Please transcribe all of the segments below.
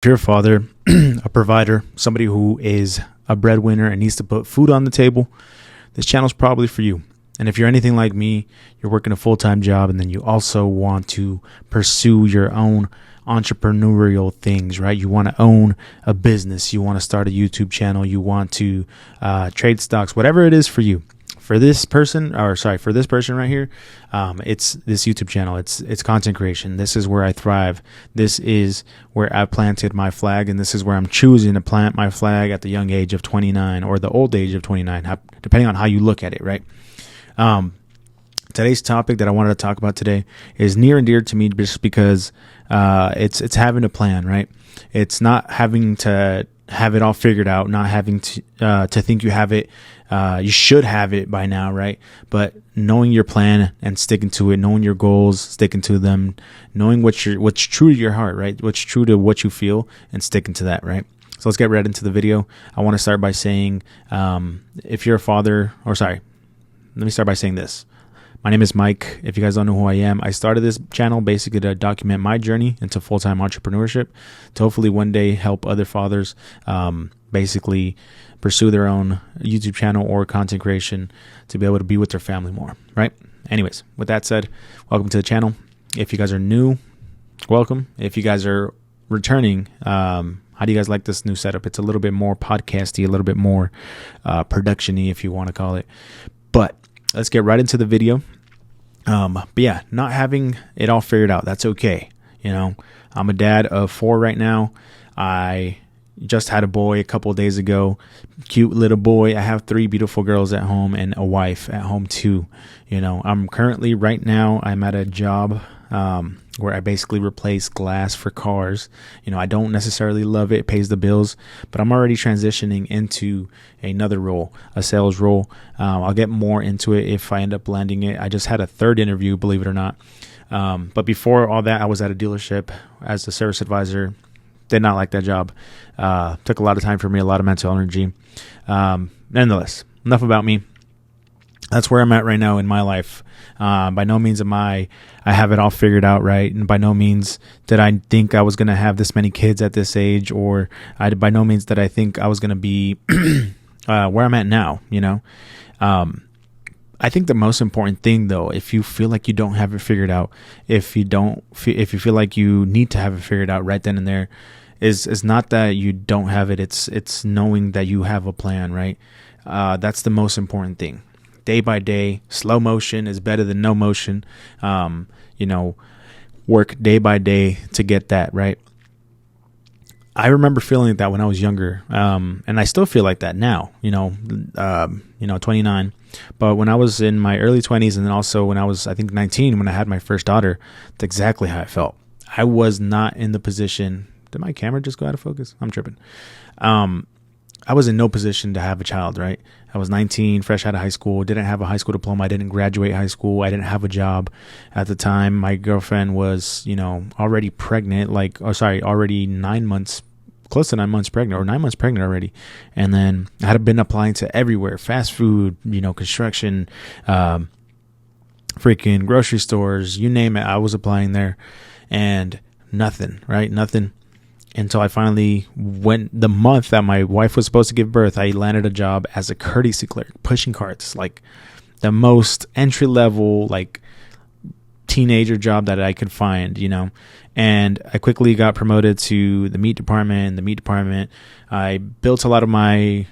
If you're a father, a provider, somebody who is a breadwinner and needs to put food on the table, this channel's probably for you. And if you're anything like me, you're working a full-time job and then you also want to pursue your own entrepreneurial things, right? You want to own a business, you want to start a YouTube channel, you want to trade stocks, whatever it is for you. For this person right here, it's this YouTube channel. It's content creation. This is where I thrive. This is where I planted my flag, and this is where I'm choosing to plant my flag at the young age of 29 or the old age of 29, depending on how you look at it, right? Today's topic that I wanted to talk about today is near and dear to me just because it's having a plan, right? It's not having to have it all figured out, not having to think you have it. You should have it by now, right? But knowing your plan and sticking to it, knowing your goals, sticking to them, knowing what's true to your heart, right? What's true to what you feel and sticking to that, right? So let's get right into the video. I want to start by saying, if you're a father, let me start by saying this. My name is Mike. If you guys don't know who I am, I started this channel basically to document my journey into full-time entrepreneurship, to hopefully one day help other fathers basically pursue their own YouTube channel or content creation to be able to be with their family more, right? Anyways, with that said, welcome to the channel. If you guys are new, welcome. If you guys are returning, how do you guys like this new setup? It's a little bit more podcasty, a little bit more production-y, if you want to call it. But let's get right into the video. But yeah, not having it all figured out, that's okay. You know, I'm a dad of 4 right now. I just had a boy a couple of days ago, cute little boy. I have 3 beautiful girls at home and a wife at home too. You know, I'm at a job where I basically replace glass for cars. You know, I don't necessarily love it. It pays the bills, but I'm already transitioning into another role, a sales role. I'll get more into it if I end up landing it. I just had a 3rd interview, believe it or not. But before all that, I was at a dealership as a service advisor. Did not like that job. Took a lot of time for me, a lot of mental energy. Nonetheless, enough about me. That's where I'm at right now in my life. By no means I have it all figured out, right? And by no means did I think I was going to have this many kids at this age, or by no means did I think I was going to be where I'm at now, you know? I think the most important thing, though, if you feel like you don't have it figured out, if you feel like you need to have it figured out right then and there, is not that you don't have it. It's knowing that you have a plan, right? That's the most important thing. Day by day, slow motion is better than no motion. You know, work day by day to get that, right? I remember feeling that when I was younger, and I still feel like that now, 29. But when I was in my early 20s, and then also when I was, I think, 19, when I had my first daughter, that's exactly how I felt. I was not in the position. Did my camera just go out of focus? I'm tripping. I was in no position to have a child, right? I was 19, fresh out of high school, didn't have a high school diploma. I didn't graduate high school. I didn't have a job at the time. My girlfriend was, already pregnant, already 9 months, close to 9 months pregnant, or 9 months pregnant already. And then I had been applying to everywhere, fast food, construction, freaking grocery stores, you name it. I was applying there and nothing, right? Nothing. Until I finally went, the month that my wife was supposed to give birth, I landed a job as a courtesy clerk, pushing carts, like the most entry level, like teenager job that I could find, and I quickly got promoted to the meat department. I built a lot of my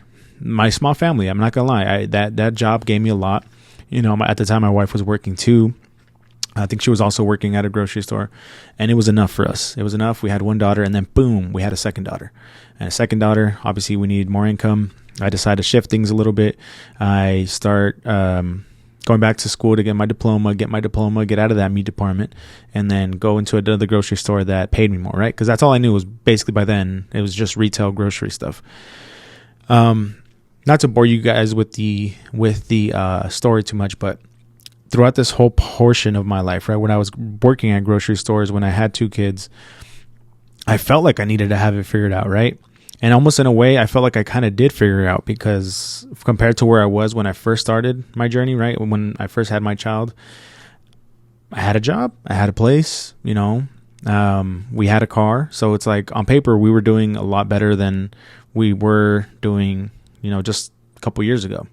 small family. I'm not gonna lie. That job gave me a lot. At the time my wife was working too. I think she was also working at a grocery store, and it was enough for us. It was enough. We had 1 daughter, and then boom, we had a 2nd daughter. And a 2nd daughter, obviously we needed more income. I decided to shift things a little bit. I start going back to school to get my diploma, get out of that meat department, and then go into another grocery store that paid me more, right? Because that's all I knew was basically by then. It was just retail grocery stuff. Not to bore you guys with the story too much, but throughout this whole portion of my life, right, when I was working at grocery stores, when I had 2 kids, I felt like I needed to have it figured out, right? And almost in a way, I felt like I kind of did figure it out, because compared to where I was when I first started my journey, right, when I first had my child, I had a job, I had a place, We had a car, so it's like on paper we were doing a lot better than we were doing, just a couple years ago.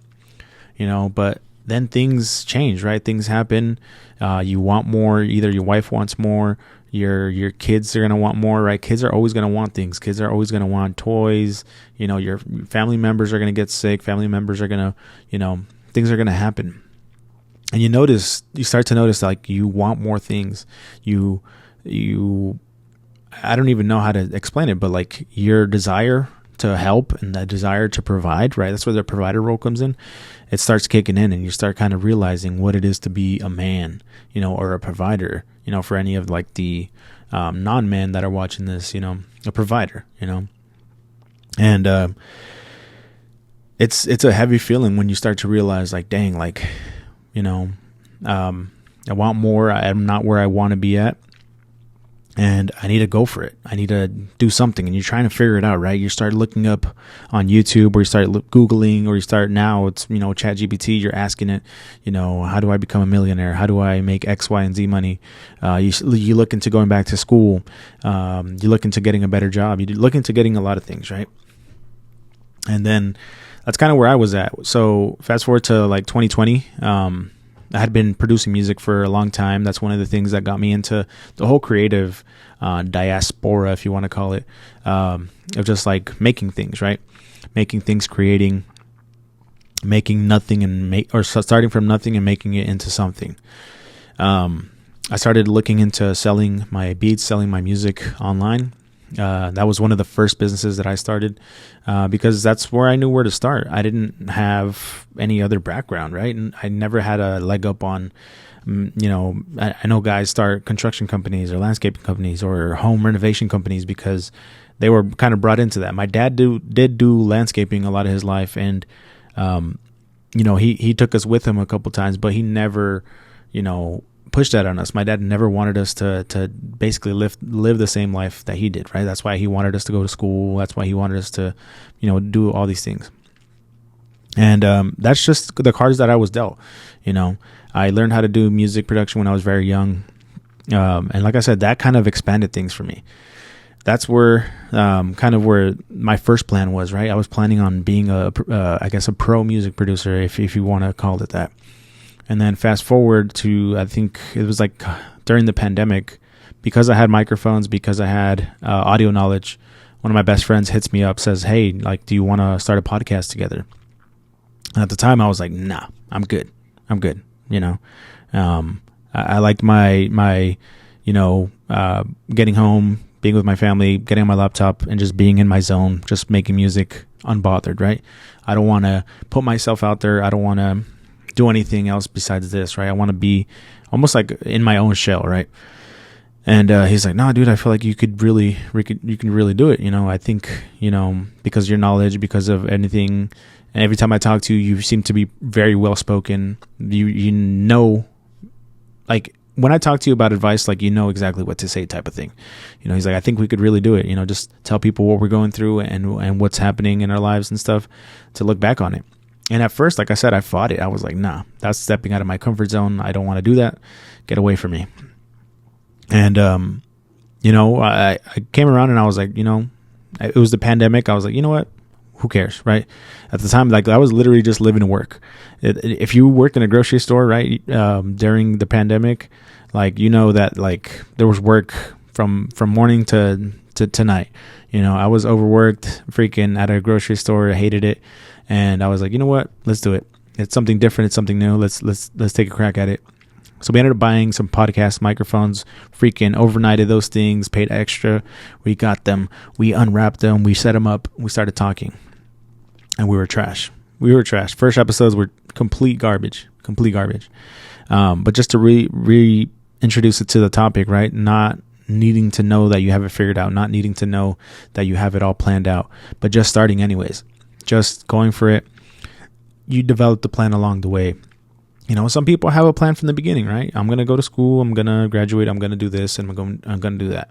But then things change, right? Things happen. You want more. Either your wife wants more, your kids are gonna want more, right? Kids are always gonna want things. Kids are always gonna want toys. Your family members are gonna get sick. Family members are gonna, things are gonna happen. And you start to notice like you want more things. I don't even know how to explain it, but like your desire to help and that desire to provide, right? That's where the provider role comes in. It starts kicking in, and you start kind of realizing what it is to be a man, or a provider, for any of like the non-men that are watching this, a provider, and it's a heavy feeling when you start to realize like, dang, like, I want more. I'm not where I want to be at. And I need to go for it. I need to do something. And you're trying to figure it out, right? You start looking up on YouTube, or you start Googling, or you start now it's, ChatGPT, you're asking it, how do I become a millionaire? How do I make X, Y, and Z money? You look into going back to school. You look into getting a better job. You look into getting a lot of things, right? And then that's kind of where I was at. So fast forward to like 2020, I had been producing music for a long time. That's one of the things that got me into the whole creative diaspora, if you want to call it, of just like making things, right? Making things, creating, making nothing starting from nothing and making it into something. I started looking into selling my beats, selling my music online. That was one of the first businesses that I started because that's where I knew where to start. I didn't have any other background, right? And I never had a leg up on, I know guys start construction companies or landscaping companies or home renovation companies because they were kind of brought into that. My dad did do landscaping a lot of his life, and he took us with him a couple times, but he never, pushed that on us. My dad never wanted us to basically live the same life that he did, right? That's why he wanted us to go to school. That's why he wanted us to, do all these things. And that's just the cards that I was dealt. I learned how to do music production when I was very young. And like I said, that kind of expanded things for me. That's where kind of where my first plan was, right? I was planning on being a pro music producer, if you want to call it that. And then fast forward to, I think it was like during the pandemic, because I had microphones, because I had audio knowledge, one of my best friends hits me up, says, hey, like, do you want to start a podcast together? And at the time I was like, nah, I'm good. I liked my getting home, being with my family, getting on my laptop and just being in my zone, just making music unbothered, right? I don't want to put myself out there. I don't want to do anything else besides this, right? I want to be almost like in my own shell, right? And he's like, no, dude, I feel like you can really do it. I think, because of your knowledge, because of anything. And every time I talk to you, you seem to be very well spoken. Like when I talk to you about advice, like, exactly what to say type of thing. He's like, I think we could really do it. Just tell people what we're going through and what's happening in our lives and stuff to look back on it. And at first, like I said, I fought it. I was like, nah, that's stepping out of my comfort zone. I don't want to do that. Get away from me. And, I came around and I was like, it was the pandemic. I was like, you know what? Who cares, right? At the time, like I was literally just living to work. If you worked in a grocery store, right, during the pandemic, like, that like there was work from morning to night. I was overworked, freaking at a grocery store. I hated it. And I was like, you know what? Let's do it. It's something different. It's something new. Let's take a crack at it. So we ended up buying some podcast microphones, freaking overnighted those things, paid extra. We got them. We unwrapped them. We set them up. We started talking. And we were trash. First episodes were complete garbage. But just to reintroduce it to the topic, right? Not needing to know that you have it figured out, not needing to know that you have it all planned out, but just starting anyways. Just going for it. You develop the plan along the way. Some people have a plan from the beginning, right? I'm going to go to school. I'm going to graduate. I'm going to do this and I'm going to do that.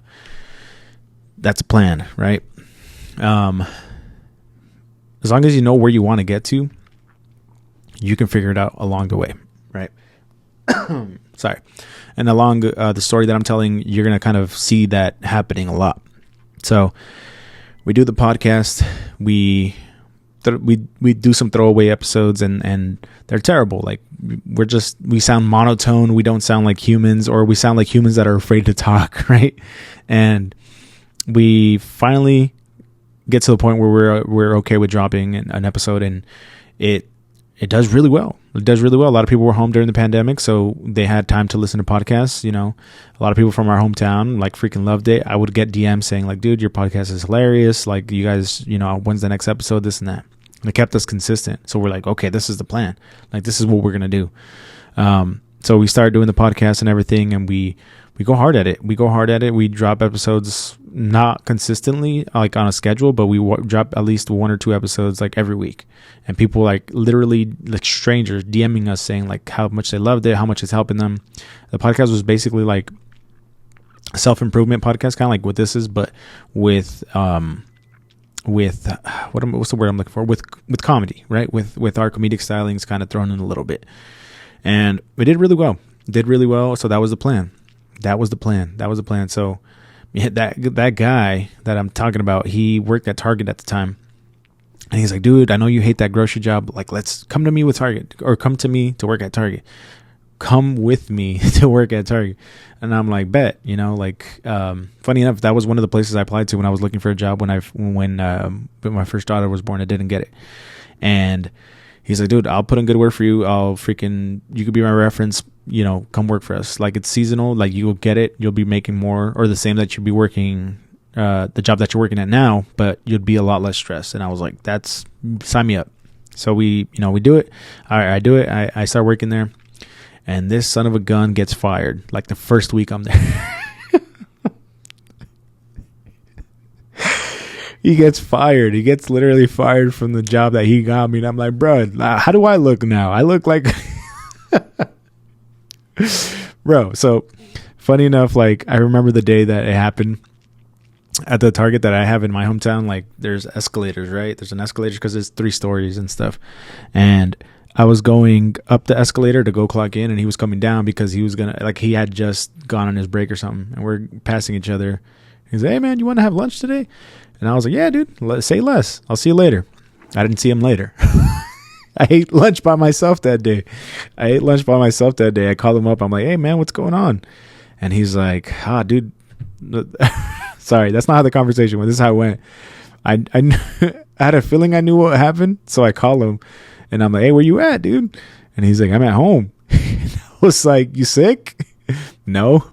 That's a plan, right? As long as you know where you want to get to, you can figure it out along the way, right? Sorry. And along the story that I'm telling, you're going to kind of see that happening a lot. So we do the podcast. We do some throwaway episodes, and they're terrible. Like, we sound monotone. We don't sound like humans, or we sound like humans that are afraid to talk, right? And we finally get to the point where we're okay with dropping an episode, and it does really well. It does really well. A lot of people were home during the pandemic, so they had time to listen to podcasts. A lot of people from our hometown like freaking loved it. I would get DMs saying like, dude, your podcast is hilarious. Like, you guys, when's the next episode? This and that. And it kept us consistent. So we're like, okay, this is the plan. Like, this is what we're going to do. So we started doing the podcast and everything, and we go hard at it. We drop episodes not consistently, like on a schedule, but we drop at least 1 or 2 episodes like every week. And people like literally like strangers DMing us saying like how much they loved it, how much it's helping them. The podcast was basically like a self-improvement podcast, kind of like what this is, but with what's the word I'm looking for? With comedy, right? With our comedic stylings kind of thrown in a little bit. And we did really well. So that was the plan. So yeah, that guy that I'm talking about, he worked at Target at the time. And he's like, dude, I know you hate that grocery job. Like, let's come to me with Target, or come to me to work at Target. Come with me to work at Target. And I'm like, bet, funny enough, that was one of the places I applied to when I was looking for a job when my first daughter was born. I didn't get it. And he's like, dude, I'll put in good word for you. You could be my reference, come work for us. Like, it's seasonal. Like, you'll get it. You'll be making more, or the same that you'll be working, the job that you're working at now, but you'd be a lot less stressed. And I was like, sign me up. So we do it. I do it. I start working there, and this son of a gun gets fired like the first week I'm there. He gets fired. He gets literally fired from the job that he got me. And I'm like, bro, how do I look now? I look like, bro. So funny enough, like, I remember the day that it happened at the Target that I have in my hometown. Like, there's escalators, right? There's an escalator because it's 3 stories and stuff. And I was going up the escalator to go clock in, and he was coming down because he was he had just gone on his break or something, and we're passing each other. He's like, hey man, you want to have lunch today? And I was like, yeah, dude, say less. I'll see you later. I didn't see him later. I ate lunch by myself that day. I called him up. I'm like, hey man, what's going on? And he's like, dude, sorry, that's not how the conversation went. This is how it went. I had a feeling I knew what happened, so I call him, and I'm like, hey, where you at, dude? And he's like, I'm at home. And I was like, you sick? No.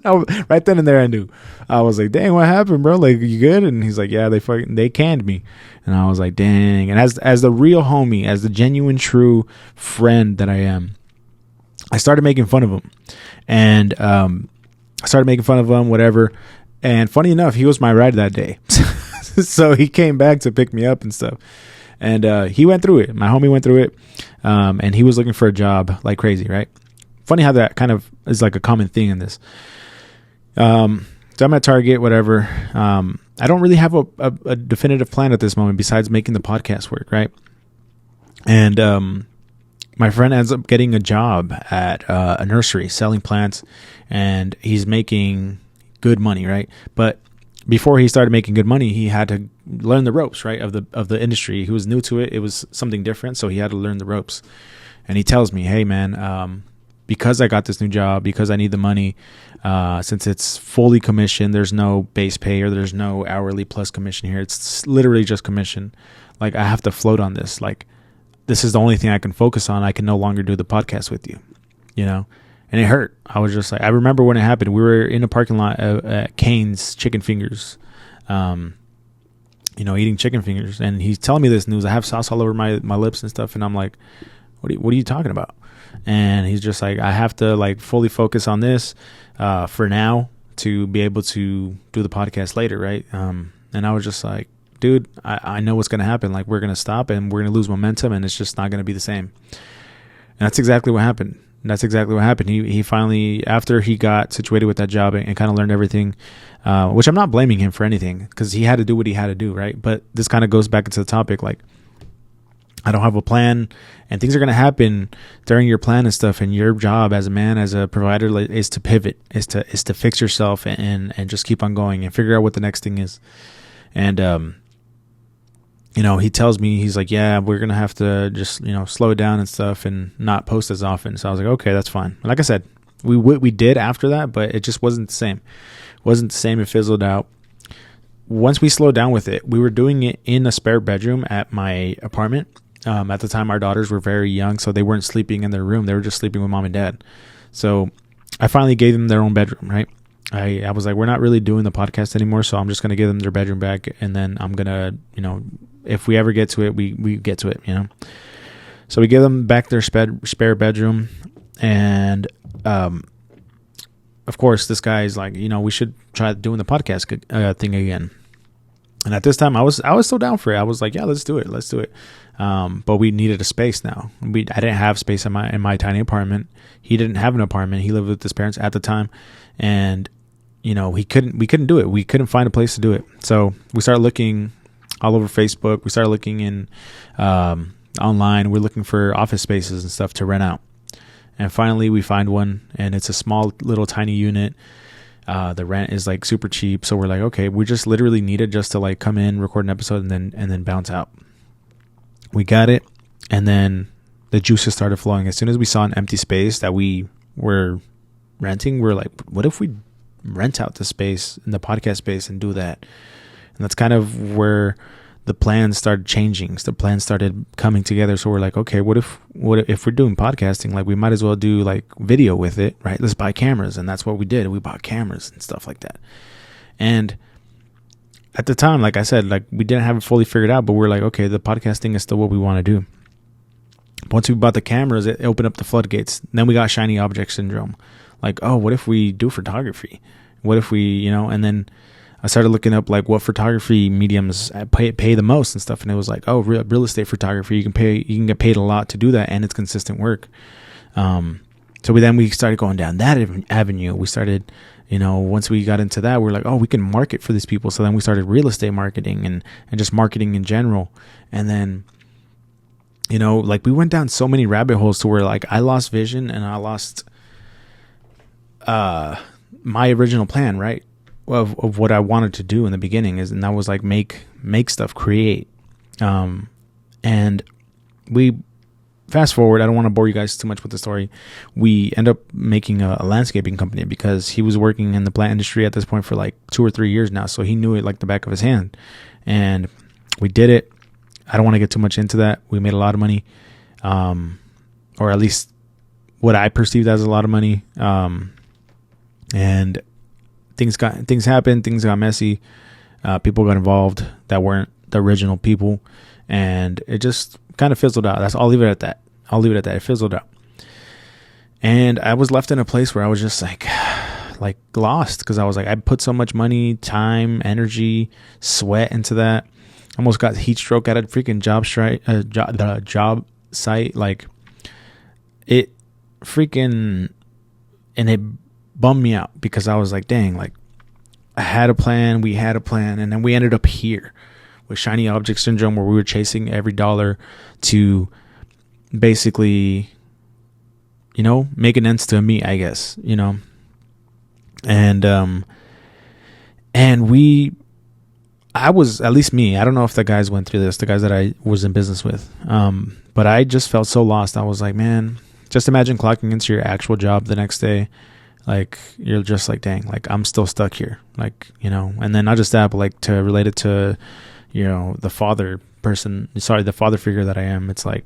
Right then and there I knew. I was like, dang, what happened, bro? Like, you good? And he's like, yeah, they canned me. And I was like, dang. And as the real homie, as the genuine true friend that I am, I started making fun of him. And whatever. And funny enough, he was my ride that day. So he came back to pick me up and stuff. And he went through it. My homie went through it. And he was looking for a job like crazy, right? Funny how that kind of is like a common thing in this. So I'm at Target, whatever. I don't really have a definitive plan at this moment besides making the podcast work, right? And my friend ends up getting a job at a nursery selling plants, and he's making good money, right? But before he started making good money, he had to learn the ropes, right, of the industry. He was new to it. It was something different, so he had to learn the ropes. And he tells me, hey, man, because I got this new job, because I need the money, since it's fully commission, there's no base pay or there's no hourly plus commission here. It's literally just commission. Like, I have to float on this. Like, this is the only thing I can focus on. I can no longer do the podcast with you, and it hurt. I was just like, I remember when it happened, we were in a parking lot at Cane's Chicken Fingers, eating chicken fingers. And he's telling me this news. I have sauce all over my lips and stuff. And I'm like, what are you talking about? And he's just like, I have to like fully focus on this for now to be able to do the podcast later, right? And I was just like, dude, I know what's going to happen. Like, we're going to stop and we're going to lose momentum, and it's just not going to be the same. And that's exactly what happened. He finally, after he got situated with that job and kind of learned everything, which I'm not blaming him for anything because he had to do what he had to do, right? But this kind of goes back into the topic. Like, I don't have a plan, and things are going to happen during your plan and stuff. And your job as a man, as a provider, is to pivot, is to fix yourself and just keep on going and figure out what the next thing is. And, he tells me, he's like, yeah, we're going to have to just, slow it down and stuff and not post as often. So I was like, okay, that's fine. Like I said, we did after that, but it just wasn't the same. It wasn't the same. It fizzled out. Once we slowed down with it, we were doing it in a spare bedroom at my apartment. At the time, our daughters were very young, so they weren't sleeping in their room. They were just sleeping with mom and dad. So I finally gave them their own bedroom, right? I was like, we're not really doing the podcast anymore, so I'm just going to give them their bedroom back. And then I'm going to, if we ever get to it, we get to it, So we give them back their spare bedroom. And, of course, this guy's like, we should try doing the podcast thing again. And at this time, I was so down for it. I was like, yeah, let's do it. But we needed a space now. I didn't have space in my tiny apartment. He didn't have an apartment. He lived with his parents at the time, and we couldn't do it. We couldn't find a place to do it. So we started looking all over Facebook. We started looking in online. We're looking for office spaces and stuff to rent out. And finally, we find one, and it's a small little tiny unit. The rent is like super cheap, so we're like, okay, we just literally need it just to like come in, record an episode, and then bounce out. We got it, and then the juices started flowing. As soon as we saw an empty space that we were renting, we were like, what if we rent out the space in the podcast space and do that? And that's kind of where the plans started changing. So the plans started coming together. So we're like, okay, what if we're doing podcasting? Like, we might as well do like video with it, right? Let's buy cameras. And that's what we did. We bought cameras and stuff like that. And at the time, like I said, like we didn't have it fully figured out, but we're like, okay, the podcasting is still what we want to do. Once we bought the cameras, it opened up the floodgates. Then we got shiny object syndrome. Like, oh, what if we do photography? What if we, and then I started looking up like what photography mediums pay the most and stuff. And it was like, oh, real estate photography, you can get paid a lot to do that. And it's consistent work. So we started going down that avenue. We started, once we got into that, we're like, oh, we can market for these people. So then we started real estate marketing and just marketing in general. And then, like we went down so many rabbit holes to where like I lost vision and I lost my original plan, right? Of what I wanted to do in the beginning and that was like make stuff, create. And we fast forward, I don't want to bore you guys too much with the story. We end up making a landscaping company because he was working in the plant industry at this point for like 2 or 3 years now. So he knew it like the back of his hand, and we did it. I don't want to get too much into that. We made a lot of money, or at least what I perceived as a lot of money. And things happened. Things got messy. People got involved that weren't the original people, and it just kind of fizzled out. I'll leave it at that. It fizzled out, and I was left in a place where I was just like lost, because I was like, I put so much money, time, energy, sweat into that. Almost got heat stroke at a freaking job site. Like it freaking, and it bummed me out because I was like, dang, like I had a plan, we had a plan, and then we ended up here with shiny object syndrome, where we were chasing every dollar to basically, make an ends to meet, I guess, and I was, at least me, I don't know if the guys went through this, the guys that I was in business with, but I just felt so lost. I was like, man, just imagine clocking into your actual job the next day. Like, you're just like, dang, like I'm still stuck here. Like, and then not just that, but like to relate it to, the father figure that I am. It's like,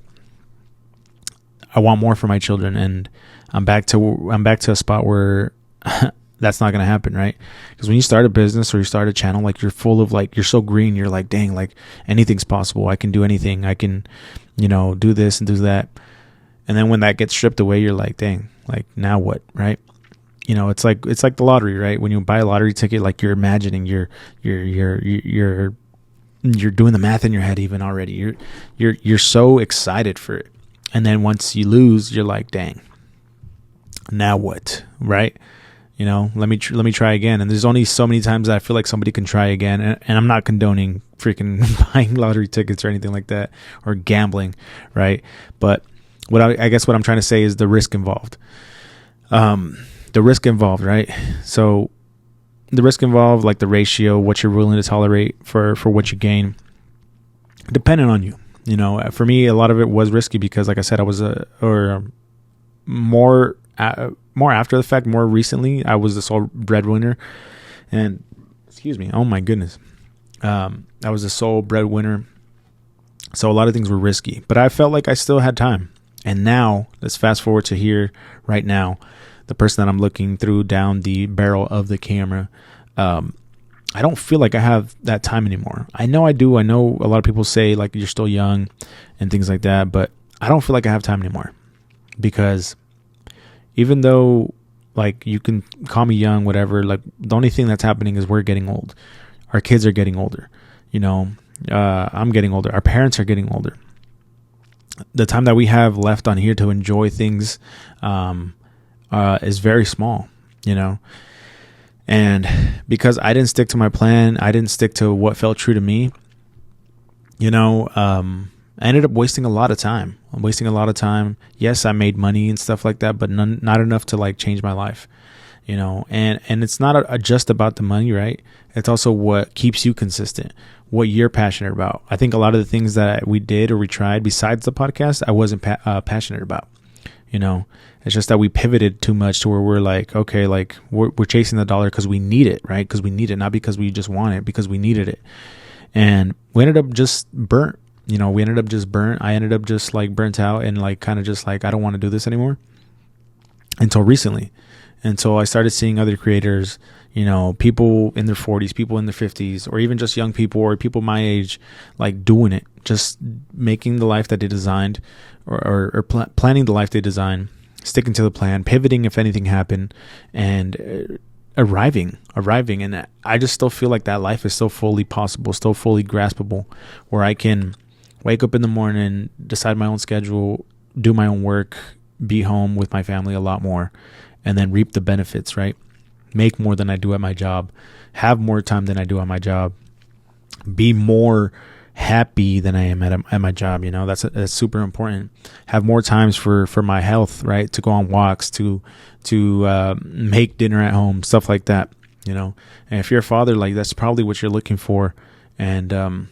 I want more for my children, and I'm back to a spot where that's not going to happen. Right. Because when you start a business or you start a channel, like you're full of like, you're so green. You're like, dang, like anything's possible. I can do anything. I can, do this and do that. And then when that gets stripped away, you're like, dang, like now what? Right. It's like the lottery, right? When you buy a lottery ticket, like you're imagining, you're doing the math in your head even already. You're so excited for it. And then once you lose, you're like, dang, now what? Right? let me try again. And there's only so many times that I feel like somebody can try again. And I'm not condoning freaking buying lottery tickets or anything like that, or gambling, right? But I guess what I'm trying to say is the risk involved. Right? So the risk involved, like the ratio, what you're willing to tolerate for what you gain, depending on you. For me, a lot of it was risky because, like I said, I was more after the fact, more recently, I was the sole breadwinner, and excuse me, oh my goodness, I was the sole breadwinner, so a lot of things were risky, but I felt like I still had time. And now let's fast forward to here right now, the person that I'm looking through down the barrel of the camera. I don't feel like I have that time anymore. I know I do. I know a lot of people say like you're still young and things like that, but I don't feel like I have time anymore, because even though like you can call me young, whatever, like the only thing that's happening is we're getting old. Our kids are getting older. I'm getting older. Our parents are getting older. The time that we have left on here to enjoy things is very small, and because I didn't stick to my plan, I didn't stick to what felt true to me, I ended up wasting a lot of time. Yes, I made money and stuff like that, but not enough to like change my life, and it's not just about the money, right? It's also what keeps you consistent, what you're passionate about. I think a lot of the things that we did or we tried besides the podcast, I wasn't passionate about, It's just that we pivoted too much to where we're like, okay, like we're chasing the dollar because we need it, right? Because we need it, not because we just want it, because we needed it. And we ended up just burnt. I ended up just like burnt out and like kind of just like, I don't want to do this anymore until recently. Until I started seeing other creators, people in their 40s, people in their 50s, or even just young people or people my age, like doing it, just making the life that they designed or planning the life they designed, sticking to the plan, pivoting if anything happened, and arriving. And I just still feel like that life is still fully possible, still fully graspable, where I can wake up in the morning, decide my own schedule, do my own work, be home with my family a lot more, and then reap the benefits, right? Make more than I do at my job, have more time than I do at my job, be more happy than I am at my job. That's super important. Have more times for my health, right? To go on walks, to make dinner at home, stuff like that, And if you're a father, like that's probably what you're looking for. And I'm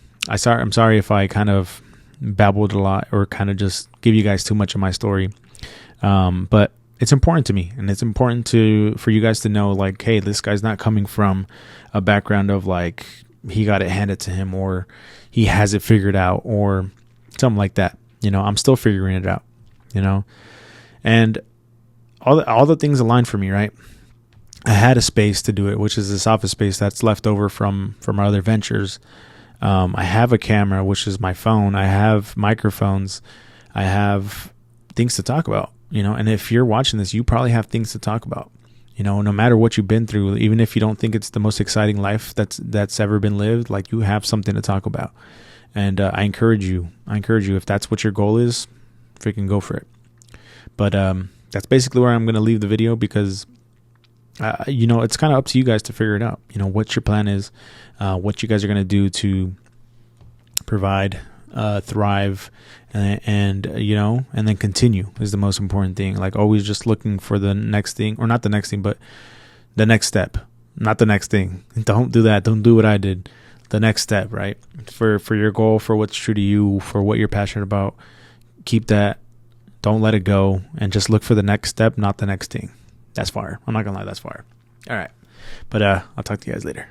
sorry if I kind of babbled a lot or kind of just give you guys too much of my story. But it's important to me, and it's important for you guys to know, like, hey, this guy's not coming from a background of like he got it handed to him or he has it figured out or something like that. I'm still figuring it out, and all the things aligned for me, right? I had a space to do it, which is this office space that's left over from our other ventures. I have a camera, which is my phone. I have microphones. I have things to talk about, and if you're watching this, you probably have things to talk about, no matter what you've been through, even if you don't think it's the most exciting life that's ever been lived, like you have something to talk about. And I encourage you, if that's what your goal is, freaking go for it. But that's basically where I'm going to leave the video, because it's kind of up to you guys to figure it out. What your plan is, what you guys are going to do to provide, thrive, and then continue is the most important thing. Like always just looking for the next thing, or not the next thing, but the next step, not the next thing. Don't do that. Don't do what I did. The next step, right? For your goal, for what's true to you, for what you're passionate about, keep that. Don't let it go, and just look for the next step, not the next thing. That's fire. I'm not gonna lie, that's fire. All right. But I'll talk to you guys later.